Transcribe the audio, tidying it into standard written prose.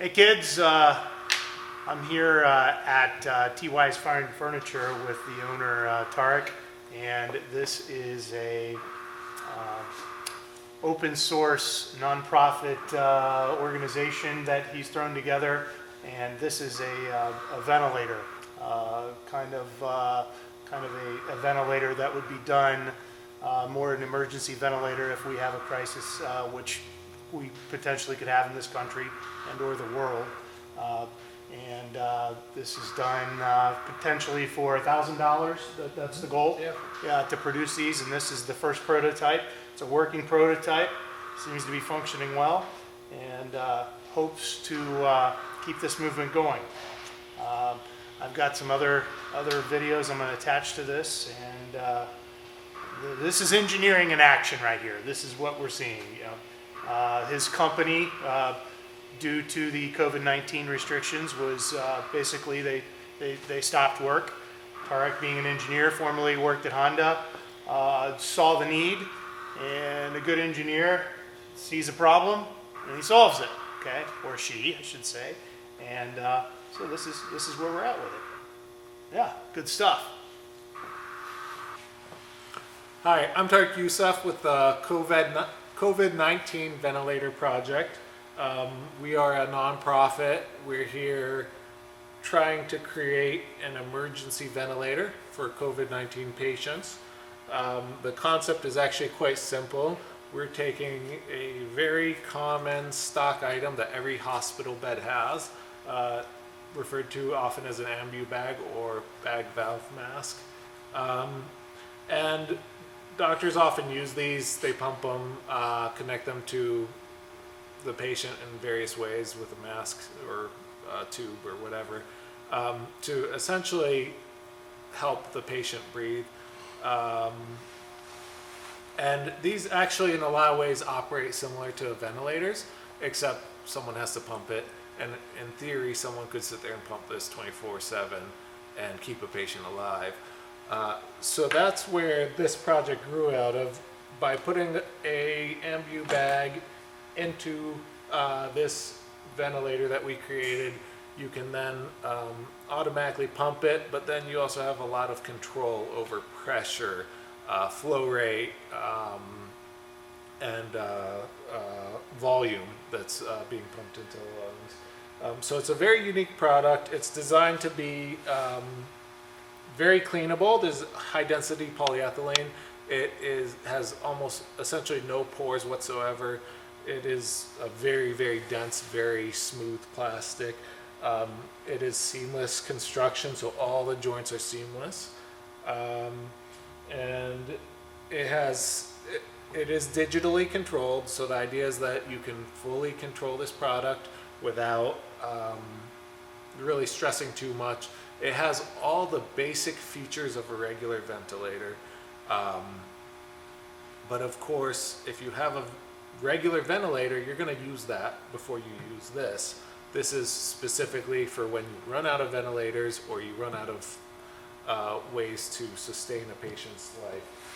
Hey kids, I'm here at TY's Fire and Furniture with the owner Tarek, and this is a open source nonprofit organization that he's thrown together, and this is a ventilator, kind of a ventilator that would be done more an emergency ventilator if we have a crisis, which we potentially could have in this country and or the world. This is done potentially for $1,000. That's the goal. Yeah, to produce these, and this is the first prototype. It's a working prototype. Seems to be functioning well, and hopes to keep this movement going. I've got some other videos I'm going to attach to this, and this is engineering in action right here. This is what we're seeing. You know, his company, due to the COVID-19 restrictions, was basically they stopped work. Tarek, being an engineer, formerly worked at Honda, saw the need, and a good engineer sees a problem and he solves it. Okay, or she, I should say. And so this is where we're at with it. Yeah, good stuff. Hi, I'm Tarek Youssef with the COVID-19 Ventilator Project. We are a nonprofit. We're here trying to create an emergency ventilator for COVID-19 patients. The concept is actually quite simple. We're taking a very common stock item that every hospital bed has, referred to often as an ambu bag or bag valve mask. And doctors often use these. They pump them, connect them to the patient in various ways with a mask or a tube or whatever, to essentially help the patient breathe. And these actually in a lot of ways operate similar to ventilators, except someone has to pump it. And in theory, someone could sit there and pump this 24/7 and keep a patient alive. So that's where this project grew out of, by putting a ambu bag into this ventilator that we created. You can then automatically pump it, but then you also have a lot of control over pressure, flow rate, and volume that's being pumped into the lungs. So it's a very unique product. It's designed to be very cleanable. There's high density polyethylene. It has almost essentially no pores whatsoever. It is a very, very dense, very smooth plastic. It is seamless construction, so all the joints are seamless. And it is digitally controlled, so the idea is that you can fully control this product without really stressing too much. It has all the basic features of a regular ventilator. But of course, if you have a regular ventilator, you're going to use that before you use this. This is specifically for when you run out of ventilators or you run out of ways to sustain a patient's life.